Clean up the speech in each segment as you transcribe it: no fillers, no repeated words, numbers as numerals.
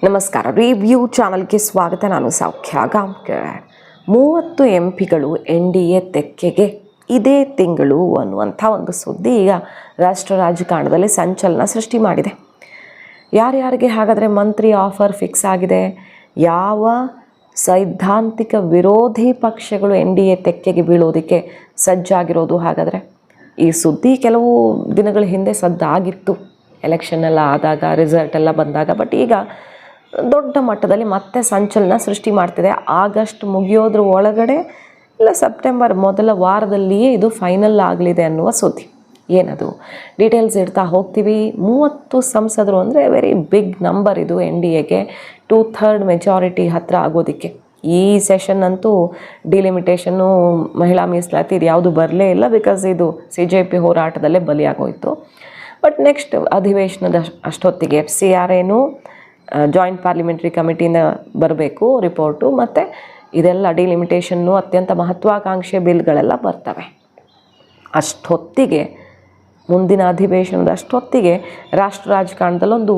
ನಮಸ್ಕಾರ. ರಿವ್ಯೂ ಚಾನಲ್ಗೆ ಸ್ವಾಗತ. ನಾನು ಸೌಖ್ಯ ಗಾಂವ್ಕರ್. 30 ಎಂಪಿಗಳು NDA ತೆಕ್ಕೆಗೆ ಇದೇ ತಿಂಗಳು ಅನ್ನುವಂಥ ಒಂದು ಸುದ್ದಿ ಈಗ ರಾಷ್ಟ್ರ ರಾಜಕಾರಣದಲ್ಲಿ ಸಂಚಲನ ಸೃಷ್ಟಿ ಮಾಡಿದೆ. ಯಾರ್ಯಾರಿಗೆ ಹಾಗಾದರೆ ಮಂತ್ರಿ ಆಫರ್ ಫಿಕ್ಸ್ ಆಗಿದೆ? ಯಾವ ಸೈದ್ಧಾಂತಿಕ ವಿರೋಧಿ ಪಕ್ಷಗಳು NDA ತೆಕ್ಕೆಗೆ ಬೀಳೋದಕ್ಕೆ ಸಜ್ಜಾಗಿರೋದು? ಹಾಗಾದರೆ ಈ ಸುದ್ದಿ ಕೆಲವು ದಿನಗಳ ಹಿಂದೆ ಸದ್ದಾಗಿತ್ತು, ಎಲೆಕ್ಷನ್ ಎಲ್ಲ ಆದಾಗ, ರಿಸಲ್ಟ್ ಎಲ್ಲ ಬಂದಾಗ. ಬಟ್ ಈಗ ದೊಡ್ಡ ಮಟ್ಟದಲ್ಲಿ ಮತ್ತೆ ಸಂಚಲನ ಸೃಷ್ಟಿ ಮಾಡ್ತಿದೆ. ಆಗಸ್ಟ್ ಮುಗಿಯೋದ್ರ ಒಳಗಡೆ ಇಲ್ಲ ಸೆಪ್ಟೆಂಬರ್ ಮೊದಲ ವಾರದಲ್ಲಿಯೇ ಇದು ಫೈನಲ್ ಆಗಲಿದೆ ಅನ್ನುವ ಸುದ್ದಿ. ಏನದು ಡೀಟೇಲ್ಸ್ ಇಡ್ತಾ ಹೋಗ್ತೀವಿ. 30 ಸಂಸದರು ಅಂದರೆ ವೆರಿ ಬಿಗ್ ನಂಬರ್ ಇದು. NDAಗೆ 2/3 ಮೆಜಾರಿಟಿ ಹತ್ತಿರ ಆಗೋದಕ್ಕೆ. ಈ ಸೆಷನ್ ಅಂತೂ ಡಿಲಿಮಿಟೇಷನ್ನು, ಮಹಿಳಾ ಮೀಸಲಾತಿ ಇದು ಯಾವುದು ಬರಲೇ ಇಲ್ಲ. ಬಿಕಾಸ್ ಇದು CJP ಹೋರಾಟದಲ್ಲೇ ಬಲಿಯಾಗೋಯಿತು. ಬಟ್ ನೆಕ್ಸ್ಟ್ ಅಧಿವೇಶನದ ಅಷ್ಟೊತ್ತಿಗೆ FCRAನು ಜಾಯಿಂಟ್ ಪಾರ್ಲಿಮೆಂಟ್ರಿ ಕಮಿಟಿಯಿಂದ ಬರಬೇಕು ರಿಪೋರ್ಟು, ಮತ್ತು ಇದೆಲ್ಲ ಡಿಲಿಮಿಟೇಷನ್ನು ಅತ್ಯಂತ ಮಹತ್ವಾಕಾಂಕ್ಷೆ ಬಿಲ್ಗಳೆಲ್ಲ ಬರ್ತವೆ. ಅಷ್ಟೊತ್ತಿಗೆ, ಮುಂದಿನ ಅಧಿವೇಶನದ ಅಷ್ಟೊತ್ತಿಗೆ ರಾಷ್ಟ್ರ ರಾಜಕಾರಣದಲ್ಲೊಂದು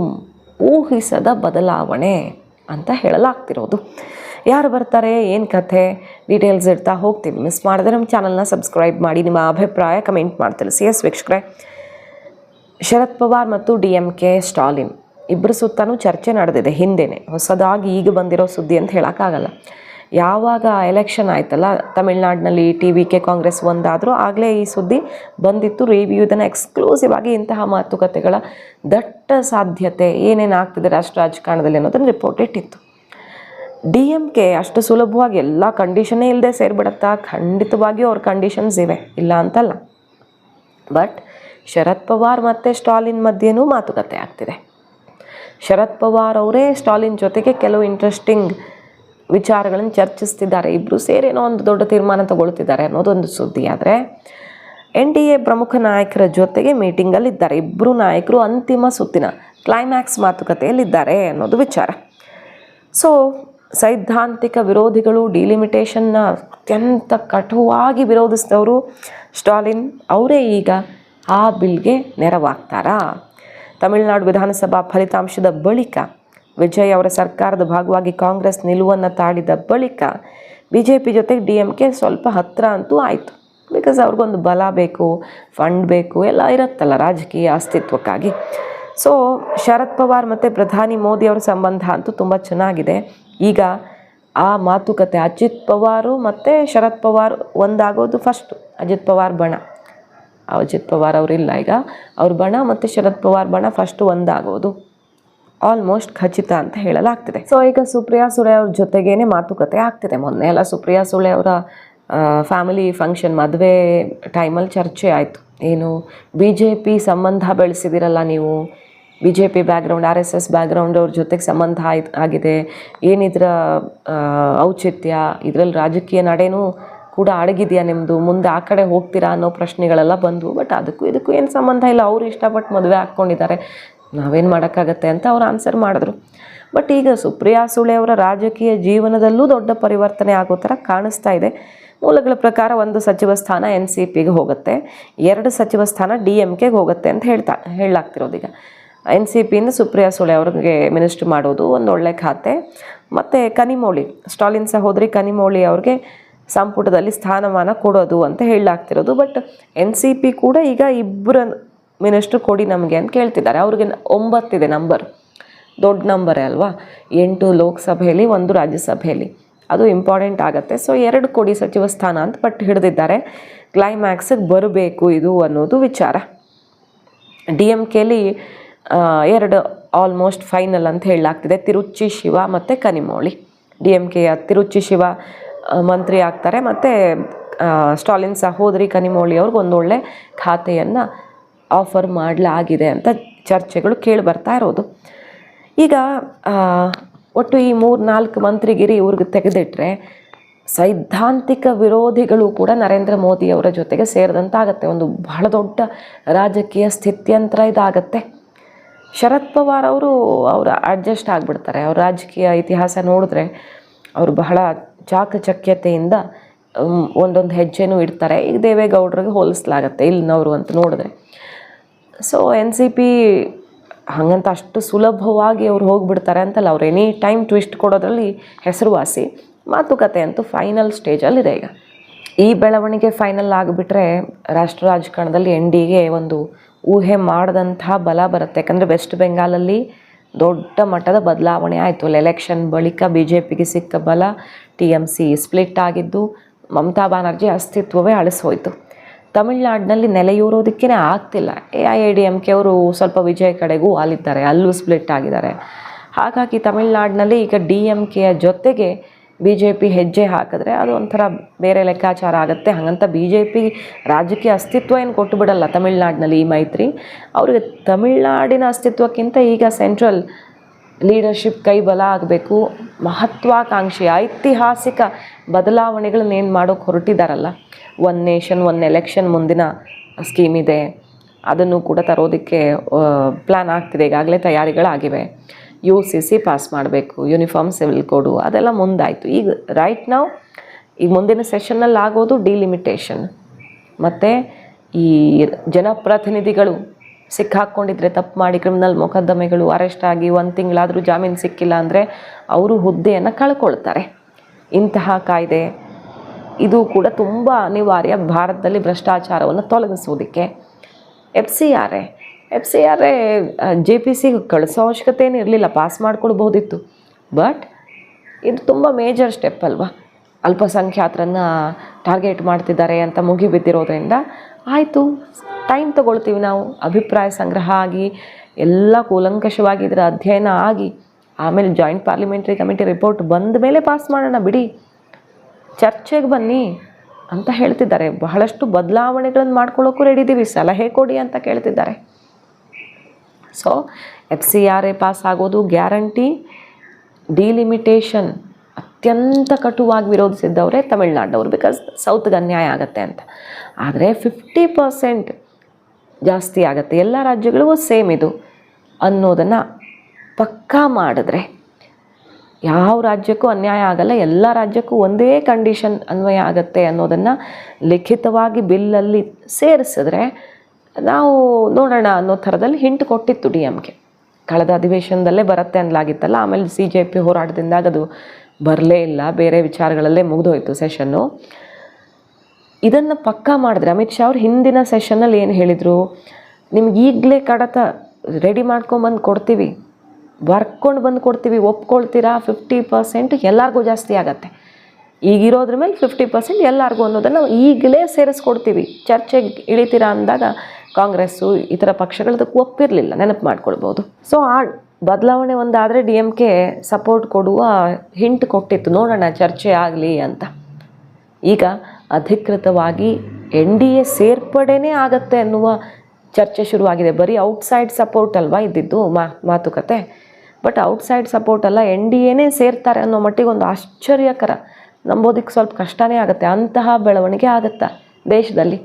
ಊಹಿಸದ ಬದಲಾವಣೆ ಅಂತ ಹೇಳಲಾಗ್ತಿರೋದು. ಯಾರು ಬರ್ತಾರೆ, ಏನು ಕಥೆ, ಡೀಟೇಲ್ಸ್ ಇಡ್ತಾ ಹೋಗ್ತೀವಿ. ಮಿಸ್ ಮಾಡಿದ್ರೆ ನಮ್ಮ ಚಾನಲ್ನ ಸಬ್ಸ್ಕ್ರೈಬ್ ಮಾಡಿ, ನಿಮ್ಮ ಅಭಿಪ್ರಾಯ ಕಮೆಂಟ್ ಮಾಡಿ ತಿಳಿಸಿ. ವೀಕ್ಷಕರೇ, ಶರದ್ ಪವಾರ್ ಮತ್ತು DMK ಸ್ಟಾಲಿನ್ ಇಬ್ಬರು ಸುತ್ತಲೂ ಚರ್ಚೆ ನಡೆದಿದೆ. ಹಿಂದೆಯೇ ಹೊಸದಾಗಿ ಈಗ ಬಂದಿರೋ ಸುದ್ದಿ ಅಂತ ಹೇಳೋಕ್ಕಾಗಲ್ಲ. ಯಾವಾಗ ಎಲೆಕ್ಷನ್ ಆಯ್ತಲ್ಲ ತಮಿಳ್ನಾಡಿನಲ್ಲಿ, TVK ಕಾಂಗ್ರೆಸ್ ಒಂದಾದರೂ ಆಗಲೇ ಈ ಸುದ್ದಿ ಬಂದಿತ್ತು. ರಿವ್ಯೂ ಇದನ್ನು ಎಕ್ಸ್ಕ್ಲೂಸಿವ್ ಆಗಿ ಇಂತಹ ಮಾತುಕತೆಗಳ ದಟ್ಟ ಸಾಧ್ಯತೆ ಏನೇನು ಆಗ್ತಿದೆ ರಾಷ್ಟ್ರ ರಾಜಕಾರಣದಲ್ಲಿ ಅನ್ನೋದನ್ನು ರಿಪೋರ್ಟ್ ಇಟ್ಟಿತ್ತು. DMK ಅಷ್ಟು ಸುಲಭವಾಗಿ ಎಲ್ಲ ಕಂಡೀಷನ್ನೇ ಇಲ್ಲದೆ ಸೇರಿಬಿಡುತ್ತಾ? ಖಂಡಿತವಾಗಿಯೂ ಅವ್ರ ಕಂಡೀಷನ್ಸ್ ಇವೆ, ಇಲ್ಲ ಅಂತಲ್ಲ. ಬಟ್ ಶರದ್ ಪವಾರ್ ಮತ್ತು ಸ್ಟಾಲಿನ್ ಮಧ್ಯೆನೂ ಮಾತುಕತೆ ಆಗ್ತಿದೆ. ಶರದ್ ಪವಾರ್ ಅವರೇ ಸ್ಟಾಲಿನ್ ಜೊತೆಗೆ ಕೆಲವು ಇಂಟ್ರೆಸ್ಟಿಂಗ್ ವಿಚಾರಗಳನ್ನು ಚರ್ಚಿಸ್ತಿದ್ದಾರೆ. ಇಬ್ಬರು ಸೇರಿ ಏನೋ ಒಂದು ದೊಡ್ಡ ತೀರ್ಮಾನ ತಗೊಳ್ತಿದ್ದಾರೆ ಅನ್ನೋದೊಂದು ಸುದ್ದಿ. ಆದರೆ NDA ಪ್ರಮುಖ ನಾಯಕರ ಜೊತೆಗೆ ಮೀಟಿಂಗಲ್ಲಿದ್ದಾರೆ. ಇಬ್ಬರು ನಾಯಕರು ಅಂತಿಮ ಸುತ್ತಿನ ಕ್ಲೈಮ್ಯಾಕ್ಸ್ ಮಾತುಕತೆಯಲ್ಲಿದ್ದಾರೆ ಅನ್ನೋದು ವಿಚಾರ. ಸೊ ಸೈದ್ಧಾಂತಿಕ ವಿರೋಧಿಗಳು, ಡಿಲಿಮಿಟೇಷನ್ನ ಅತ್ಯಂತ ಕಟುವಾಗಿ ವಿರೋಧಿಸಿದವರು ಸ್ಟಾಲಿನ್ ಅವರೇ ಈಗ ಆ ಬಿಲ್ಗೆ ನೆರವಾಗ್ತಾರಾ? ತಮಿಳುನಾಡು ವಿಧಾನಸಭಾ ಫಲಿತಾಂಶದ ಬಳಿಕ, ವಿಜಯ್ ಅವರ ಸರ್ಕಾರದ ಭಾಗವಾಗಿ ಕಾಂಗ್ರೆಸ್ ನಿಲುವನ್ನು ತಾಳಿದ ಬಳಿಕ BJP ಜೊತೆಗೆ DMK ಸ್ವಲ್ಪ ಹತ್ತಿರ ಅಂತೂ ಆಯಿತು. ಬಿಕಾಸ್ ಅವ್ರಿಗೊಂದು ಬಲ ಬೇಕು, ಫಂಡ್ ಬೇಕು, ಎಲ್ಲ ಇರುತ್ತಲ್ಲ ರಾಜಕೀಯ ಅಸ್ತಿತ್ವಕ್ಕಾಗಿ. ಸೊ ಶರದ್ ಪವಾರ್ ಮತ್ತು ಪ್ರಧಾನಿ ಮೋದಿ ಅವರ ಸಂಬಂಧ ಅಂತೂ ತುಂಬ ಚೆನ್ನಾಗಿದೆ. ಈಗ ಆ ಮಾತುಕತೆ, ಅಜಿತ್ ಪವಾರು ಮತ್ತು ಶರದ್ ಪವಾರ್ ಒಂದಾಗೋದು ಫಸ್ಟು. ಅಜಿತ್ ಪವಾರ್ ಬಣ, ಅಜಿತ್ ಪವಾರ್ ಅವರಿಲ್ಲ ಈಗ, ಅವ್ರ ಬಣ ಮತ್ತು ಶರದ್ ಪವಾರ್ ಬಣ ಫಸ್ಟು ಒಂದಾಗೋದು ಆಲ್ಮೋಸ್ಟ್ ಖಚಿತ ಅಂತ ಹೇಳಲಾಗ್ತಿದೆ. ಸೊ ಈಗ ಸುಪ್ರಿಯಾ ಸುಳೆ ಅವ್ರ ಜೊತೆಗೇನೆ ಮಾತುಕತೆ ಆಗ್ತಿದೆ. ಮೊನ್ನೆ ಎಲ್ಲ ಸುಪ್ರಿಯಾ ಸುಳೆ ಅವರ ಫ್ಯಾಮಿಲಿ ಫಂಕ್ಷನ್, ಮದುವೆ ಟೈಮಲ್ಲಿ ಚರ್ಚೆ ಆಯಿತು. ಏನು BJP ಸಂಬಂಧ ಬೆಳೆಸಿದಿರಲ್ಲ ನೀವು, BJP ಬ್ಯಾಕ್ಗ್ರೌಂಡ್, RSS ಬ್ಯಾಕ್ಗ್ರೌಂಡ್ ಅವ್ರ ಜೊತೆಗೆ ಸಂಬಂಧ ಆಗಿದೆ, ಏನಿದ್ರ ಔಚಿತ್ಯ, ಇದರಲ್ಲಿ ರಾಜಕೀಯ ನಡೆನೂ ಕೂಡ ಅಡಗಿದೆಯಾ ನಿಮ್ಮದು, ಮುಂದೆ ಆ ಕಡೆ ಹೋಗ್ತೀರಾ ಅನ್ನೋ ಪ್ರಶ್ನೆಗಳೆಲ್ಲ ಬಂದವು. ಬಟ್ ಅದಕ್ಕೂ ಇದಕ್ಕೂ ಏನು ಸಂಬಂಧ ಇಲ್ಲ, ಅವರು ಇಷ್ಟಪಟ್ಟು ಮದುವೆ ಹಾಕ್ಕೊಂಡಿದ್ದಾರೆ, ನಾವೇನು ಮಾಡೋಕ್ಕಾಗತ್ತೆ ಅಂತ ಅವ್ರು ಆನ್ಸರ್ ಮಾಡಿದ್ರು. ಬಟ್ ಈಗ ಸುಪ್ರಿಯಾ ಸುಳೆ ಅವರ ರಾಜಕೀಯ ಜೀವನದಲ್ಲೂ ದೊಡ್ಡ ಪರಿವರ್ತನೆ ಆಗೋ ಥರ ಕಾಣಿಸ್ತಾ ಇದೆ. ಮೂಲಗಳ ಪ್ರಕಾರ 1 ಸಚಿವ ಸ್ಥಾನ NCPಗೆ ಹೋಗುತ್ತೆ, 2 ಸಚಿವ ಸ್ಥಾನ DMKಗೆ ಹೋಗುತ್ತೆ ಅಂತ ಹೇಳಲಾಗ್ತಿರೋದು. ಈಗ NCPಯಿಂದ ಸುಪ್ರಿಯಾ ಸುಳೆ ಅವ್ರಿಗೆ ಮಿನಿಸ್ಟ್ರಿ ಮಾಡೋದು ಒಂದು ಒಳ್ಳೆ ಖಾತೆ. ಮತ್ತು ಕನಿಮೋಳಿ, ಸ್ಟಾಲಿನ್ ಸಹೋದರಿ ಕನಿಮೋಳಿ ಅವ್ರಿಗೆ ಸಂಪುಟದಲ್ಲಿ ಸ್ಥಾನಮಾನ ಕೊಡೋದು ಅಂತ ಹೇಳಲಾಗ್ತಿರೋದು. ಬಟ್ NCP ಕೂಡ ಈಗ 2 ಮಿನಿಸ್ಟ್ರು ಕೊಡಿ ನಮಗೆ ಅಂತ ಕೇಳ್ತಿದ್ದಾರೆ. ಅವ್ರಿಗೆ 9 ಇದೆ ನಂಬರ್, ದೊಡ್ಡ ನಂಬರೇ ಅಲ್ವಾ. 8 ಲೋಕಸಭೆಯಲ್ಲಿ, 1 ರಾಜ್ಯಸಭೆಯಲ್ಲಿ, ಅದು ಇಂಪಾರ್ಟೆಂಟ್ ಆಗುತ್ತೆ. ಸೊ 2 ಕೊಡಿ ಸಚಿವ ಸ್ಥಾನ ಅಂತ ಪಟ್ಟು ಹಿಡಿದಿದ್ದಾರೆ. ಕ್ಲೈಮ್ಯಾಕ್ಸಿಗೆ ಬರಬೇಕು ಇದು ಅನ್ನೋದು ವಿಚಾರ. DMKಲಿ 2 ಆಲ್ಮೋಸ್ಟ್ ಫೈನಲ್ ಅಂತ ಹೇಳಲಾಗ್ತಿದೆ, ತಿರುಚಿ ಶಿವ ಮತ್ತು ಕನಿಮೋಳಿ. DMKಯ ತಿರುಚಿ ಶಿವ ಮಂತ್ರಿ ಆಗ್ತಾರೆ, ಮತ್ತು ಸ್ಟಾಲಿನ್ ಸಹೋದರಿ ಕನಿಮೋಳಿ ಅವ್ರಿಗೆ ಒಂದೊಳ್ಳೆ ಖಾತೆಯನ್ನು ಆಫರ್ ಮಾಡಲಾಗಿದೆ ಅಂತ ಚರ್ಚೆಗಳು ಕೇಳಿ ಬರ್ತಾ ಇರೋದು. ಈಗ ಒಟ್ಟು ಈ 3-4 ಮಂತ್ರಿಗಿರಿ ಇವ್ರಿಗೆ ತೆಗೆದಿಟ್ಟರೆ ಸೈದ್ಧಾಂತಿಕ ವಿರೋಧಿಗಳು ಕೂಡ ನರೇಂದ್ರ ಮೋದಿ ಅವರ ಜೊತೆಗೆ ಸೇರಿದಂತಾಗತ್ತೆ. ಒಂದು ಬಹಳ ದೊಡ್ಡ ರಾಜಕೀಯ ಸ್ಥಿತ್ಯಂತರ ಇದಾಗತ್ತೆ. ಶರದ್ ಪವಾರ್ ಅವರು ಅಡ್ಜಸ್ಟ್ ಆಗಿಬಿಡ್ತಾರೆ. ಅವ್ರ ರಾಜಕೀಯ ಇತಿಹಾಸ ನೋಡಿದ್ರೆ ಅವರು ಬಹಳ ಚಾಕಚಕ್ಯತೆಯಿಂದ ಒಂದೊಂದು ಹೆಜ್ಜೆನೂ ಇಡ್ತಾರೆ. ಈಗ ದೇವೇಗೌಡರಿಗೆ ಹೋಲಿಸಲಾಗತ್ತೆ ಇಲ್ಲಿನವರು ಅಂತ ನೋಡಿದ್ರೆ. ಸೊ NCP ಹಾಗಂತ ಅಷ್ಟು ಸುಲಭವಾಗಿ ಅವ್ರು ಹೋಗಿಬಿಡ್ತಾರೆ ಅಂತಲ್ಲ, ಅವ್ರು ಎನಿ ಟೈಮ್ ಟ್ವಿಸ್ಟ್ ಕೊಡೋದ್ರಲ್ಲಿ ಹೆಸರುವಾಸಿ. ಮಾತುಕತೆ ಅಂತೂ ಫೈನಲ್ ಸ್ಟೇಜಲ್ಲಿದೆ ಈಗ. ಈ ಬೆಳವಣಿಗೆ ಫೈನಲ್ ಆಗಿಬಿಟ್ರೆ ರಾಷ್ಟ್ರ ರಾಜಕಾರಣದಲ್ಲಿ NDAಗೆ ಒಂದು ಊಹೆ ಮಾಡಿದಂತಹ ಬಲ ಬರುತ್ತೆ. ಯಾಕಂದರೆ ವೆಸ್ಟ್ ಬೆಂಗಾಲಲ್ಲಿ ದೊಡ್ಡ ಮಟ್ಟದ ಬದಲಾವಣೆ ಆಯಿತು. ಎಲೆಕ್ಷನ್ ಬಳಿಕ BJPಗೆ ಸಿಕ್ಕ ಬಲ, TMC ಸ್ಪ್ಲಿಟ್ ಆಗಿದ್ದು, ಮಮತಾ ಬ್ಯಾನರ್ಜಿ ಅಸ್ತಿತ್ವವೇ ಅಳಿಸೋಯ್ತು. ತಮಿಳ್ನಾಡಿನಲ್ಲಿ ನೆಲೆಯೂರೋದಕ್ಕೇ ಆಗ್ತಿಲ್ಲ. AIADMK ಅವರು ಸ್ವಲ್ಪ ವಿಜಯ ಕಡೆಗೂ ಆಲಿದ್ದಾರೆ, ಅಲ್ಲೂ ಸ್ಪ್ಲಿಟ್ ಆಗಿದ್ದಾರೆ. ಹಾಗಾಗಿ ತಮಿಳ್ನಾಡಿನಲ್ಲಿ ಈಗ DMKಯ ಜೊತೆಗೆ BJP ಹೆಜ್ಜೆ ಹಾಕಿದ್ರೆ ಅದು ಒಂಥರ ಬೇರೆ ಲೆಕ್ಕಾಚಾರ ಆಗುತ್ತೆ. ಹಾಗಂತ BJP ರಾಜಕೀಯ ಅಸ್ತಿತ್ವ ಏನು ಕೊಟ್ಟು ಬಿಡಲ್ಲ ತಮಿಳ್ನಾಡಿನಲ್ಲಿ ಈ ಮೈತ್ರಿ. ಅವ್ರಿಗೆ ತಮಿಳ್ನಾಡಿನ ಅಸ್ತಿತ್ವಕ್ಕಿಂತ ಈಗ ಸೆಂಟ್ರಲ್ ಲೀಡರ್ಶಿಪ್ ಕೈ ಬಲ ಆಗಬೇಕು. ಮಹತ್ವಾಕಾಂಕ್ಷಿ ಐತಿಹಾಸಿಕ ಬದಲಾವಣೆಗಳನ್ನೇನು ಮಾಡೋಕ್ಕೆ ಹೊರಟಿದ್ದಾರಲ್ಲ, ಒನ್ ನೇಷನ್ ಒನ್ ಎಲೆಕ್ಷನ್ ಮುಂದಿನ ಸ್ಕೀಮ್ ಇದೆ, ಅದನ್ನು ಕೂಡ ತರೋದಕ್ಕೆ ಪ್ಲ್ಯಾನ್ ಆಗ್ತಿದೆ. ಈಗಾಗಲೇ ತಯಾರಿಗಳಾಗಿವೆ. UCC ಪಾಸ್ ಮಾಡಬೇಕು, ಯೂನಿಫಾರ್ಮ್ ಸಿವಿಲ್ ಕೋಡು, ಅದೆಲ್ಲ ಮುಂದಾಯಿತು. ಈಗ ರೈಟ್ ನಾವು ಈಗ ಮುಂದಿನ ಸೆಷನ್ನಲ್ಲಿ ಆಗೋದು ಡಿಲಿಮಿಟೇಷನ್. ಮತ್ತು ಈ ಜನಪ್ರತಿನಿಧಿಗಳು ಸಿಕ್ಕಾಕ್ಕೊಂಡಿದ್ರೆ, ತಪ್ಪು ಮಾಡಿ ಕ್ರಿಮಿನಲ್ ಮೊಕದ್ದಮೆಗಳು, ಅರೆಸ್ಟ್ ಆಗಿ 1 ತಿಂಗಳಾದರೂ ಜಾಮೀನು ಸಿಕ್ಕಿಲ್ಲ ಅಂದರೆ ಅವರು ಹುದ್ದೆಯನ್ನು ಕಳ್ಕೊಳ್ತಾರೆ. ಇಂತಹ ಕಾಯ್ದೆ ಇದು ಕೂಡ ತುಂಬ ಅನಿವಾರ್ಯ ಭಾರತದಲ್ಲಿ ಭ್ರಷ್ಟಾಚಾರವನ್ನು ತೊಲಗಿಸೋದಕ್ಕೆ. FCRA JPC ಕಳಿಸೋ ಅವಶ್ಯಕತೆ ಏನು ಇರಲಿಲ್ಲ, ಪಾಸ್ ಮಾಡ್ಕೊಳ್ಬೋದಿತ್ತು. ಬಟ್ ಇದು ತುಂಬ ಮೇಜರ್ ಸ್ಟೆಪ್ ಅಲ್ವಾ. ಅಲ್ಪಸಂಖ್ಯಾತರನ್ನು ಟಾರ್ಗೆಟ್ ಮಾಡ್ತಿದ್ದಾರೆ ಅಂತ ಮುಗಿಬಿದ್ದಿರೋದ್ರಿಂದ ಆಯಿತು, ಟೈಮ್ ತೊಗೊಳ್ತೀವಿ ನಾವು. ಅಭಿಪ್ರಾಯ ಸಂಗ್ರಹ ಆಗಿ ಎಲ್ಲ ಕೂಲಂಕಷವಾಗಿ ಇದರ ಅಧ್ಯಯನ ಆಗಿ ಆಮೇಲೆ ಜಾಯಿಂಟ್ ಪಾರ್ಲಿಮೆಂಟ್ರಿ ಕಮಿಟಿ ರಿಪೋರ್ಟ್ ಬಂದ ಮೇಲೆ ಪಾಸ್ ಮಾಡೋಣ ಬಿಡಿ, ಚರ್ಚೆಗೆ ಬನ್ನಿ ಅಂತ ಹೇಳ್ತಿದ್ದಾರೆ. ಬಹಳಷ್ಟು ಬದಲಾವಣೆಗಳನ್ನು ಮಾಡ್ಕೊಳ್ಳೋಕ್ಕೂ ರೆಡಿ ಇದ್ದೀವಿ, ಸಲಹೆ ಕೊಡಿ ಅಂತ ಕೇಳ್ತಿದ್ದಾರೆ. ಸೊ FCRA ಪಾಸ್ ಆಗೋದು ಗ್ಯಾರಂಟಿ. ಡಿಲಿಮಿಟೇಷನ್ ಅತ್ಯಂತ ಕಟುವಾಗಿ ವಿರೋಧಿಸಿದ್ದವರೇ ತಮಿಳ್ನಾಡವರು, ಬಿಕಾಸ್ ಸೌತ್ಗೆ ಅನ್ಯಾಯ ಆಗುತ್ತೆ ಅಂತ. ಆದರೆ 50% ಜಾಸ್ತಿ ಆಗುತ್ತೆ, ಎಲ್ಲ ರಾಜ್ಯಗಳಿಗೂ ಸೇಮ್ ಇದು ಅನ್ನೋದನ್ನು ಪಕ್ಕಾ ಮಾಡಿದ್ರೆ ಯಾವ ರಾಜ್ಯಕ್ಕೂ ಅನ್ಯಾಯ ಆಗಲ್ಲ, ಎಲ್ಲ ರಾಜ್ಯಕ್ಕೂ ಒಂದೇ ಕಂಡೀಷನ್ ಅನ್ವಯ ಆಗುತ್ತೆ ಅನ್ನೋದನ್ನು ಲಿಖಿತವಾಗಿ ಬಿಲ್ಲಲ್ಲಿ ಸೇರಿಸಿದ್ರೆ ನಾವು ನೋಡೋಣ ಅನ್ನೋ ಥರದಲ್ಲಿ ಹಿಂಟ್ ಕೊಟ್ಟಿತ್ತು DMK. ಕಳೆದ ಅಧಿವೇಶನದಲ್ಲೇ ಬರುತ್ತೆ ಅನ್ನಲಾಗಿತ್ತಲ್ಲ, ಆಮೇಲೆ CJP ಹೋರಾಟದಿಂದಾಗ ಅದು ಬರಲೇ ಇಲ್ಲ, ಬೇರೆ ವಿಚಾರಗಳಲ್ಲೇ ಮುಗಿದೋಯ್ತು ಸೆಷನ್ನು. ಇದನ್ನು ಪಕ್ಕಾ ಮಾಡಿದ್ರೆ ಅಮಿತ್ ಶಾ ಅವ್ರು ಹಿಂದಿನ ಸೆಷನ್ನಲ್ಲಿ ಏನು ಹೇಳಿದರು, ನಿಮ್ಗೆ ಈಗಲೇ ಕಡತ ರೆಡಿ ಮಾಡ್ಕೊಂಬಂದು ಕೊಡ್ತೀವಿ, ಬರ್ಕೊಂಡು ಬಂದು ಕೊಡ್ತೀವಿ, ಒಪ್ಕೊಳ್ತೀರಾ? 50% ಎಲ್ಲರಿಗೂ ಜಾಸ್ತಿ ಆಗತ್ತೆ, ಈಗಿರೋದ್ರ ಮೇಲೆ 50% ಎಲ್ಲರಿಗೂ ಅನ್ನೋದನ್ನು ಈಗಲೇ ಸೇರಿಸ್ಕೊಡ್ತೀವಿ, ಚರ್ಚೆಗೆ ಇಳಿತೀರಾ ಅಂದಾಗ ಕಾಂಗ್ರೆಸ್ಸು ಇತರ ಪಕ್ಷಗಳದಕ್ಕೆ ಒಪ್ಪಿರಲಿಲ್ಲ, ನೆನಪು ಮಾಡ್ಕೊಳ್ಬೋದು. ಸೊ ಆ ಬದಲಾವಣೆ ಒಂದಾದರೆ DMK ಸಪೋರ್ಟ್ ಕೊಡುವ ಹಿಂಟ್ ಕೊಟ್ಟಿತ್ತು, ನೋಡೋಣ ಚರ್ಚೆ ಆಗಲಿ ಅಂತ. ಈಗ ಅಧಿಕೃತವಾಗಿ NDA ಸೇರ್ಪಡೆನೇ ಆಗತ್ತೆ ಅನ್ನುವ ಚರ್ಚೆ ಶುರುವಾಗಿದೆ. ಬರೀ ಔಟ್ಸೈಡ್ ಸಪೋರ್ಟ್ ಅಲ್ವಾ ಇದ್ದಿದ್ದು ಮಾತುಕತೆ, ಬಟ್ ಔಟ್ಸೈಡ್ ಸಪೋರ್ಟ್ ಅಲ್ಲ, NDAನೇ ಸೇರ್ತಾರೆ ಅನ್ನೋ ಮಟ್ಟಿಗೆ ಒಂದು ಆಶ್ಚರ್ಯಕರ, ನಂಬೋದಕ್ಕೆ ಸ್ವಲ್ಪ ಕಷ್ಟನೇ ಆಗುತ್ತೆ. ಅಂತಹ ಬೆಳವಣಿಗೆ ಆಗುತ್ತಾ ದೇಶದಲ್ಲಿ?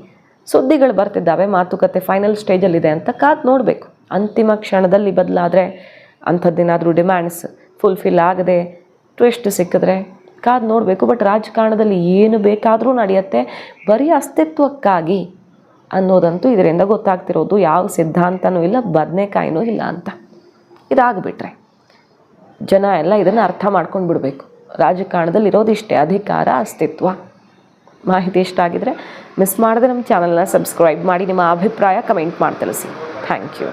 ಸುದ್ದಿಗಳು ಬರ್ತಿದ್ದಾವೆ, ಮಾತುಕತೆ ಫೈನಲ್ ಸ್ಟೇಜಲ್ಲಿದೆ ಅಂತ. ಕಾದು ನೋಡಬೇಕು. ಅಂತಿಮ ಕ್ಷಣದಲ್ಲಿ ಬದಲಾದರೆ, ಅಂಥದ್ದೇನಾದರೂ ಡಿಮ್ಯಾಂಡ್ಸ್ ಫುಲ್ಫಿಲ್ ಆಗದೆ ಟ್ವಿಸ್ಟ್ ಸಿಕ್ಕಿದ್ರೆ ಕಾದು ನೋಡಬೇಕು. ಬಟ್ ರಾಜಕಾರಣದಲ್ಲಿ ಏನು ಬೇಕಾದರೂ ನಡೆಯುತ್ತೆ, ಬರೀ ಅಸ್ತಿತ್ವಕ್ಕಾಗಿ ಅನ್ನೋದಂತೂ ಇದರಿಂದ ಗೊತ್ತಾಗ್ತಿರೋದು. ಯಾವ ಸಿದ್ಧಾಂತನೂ ಇಲ್ಲ, ಬದನೆಕಾಯಿನೂ ಇಲ್ಲ ಅಂತ. ಇದಾಗಿಬಿಟ್ರೆ ಜನ ಎಲ್ಲ ಇದನ್ನು ಅರ್ಥ ಮಾಡ್ಕೊಂಡು ಬಿಡಬೇಕು. ರಾಜಕಾರಣದಲ್ಲಿ ಇರೋದಿಷ್ಟೇ, ಅಧಿಕಾರ, ಅಸ್ತಿತ್ವ. ಮಾಹಿತಿ ಇಷ್ಟ ಆಗಿದ್ರೆ ಮಿಸ್ ಮಾಡದೆ ನಮ್ಮ ಚಾನಲ್ನ ಸಬ್ಸ್ಕ್ರೈಬ್ ಮಾಡಿ, ನಿಮ್ಮ ಅಭಿಪ್ರಾಯ ಕಮೆಂಟ್ ಮಾಡಿ ತಿಳಿಸಿ. Thank you.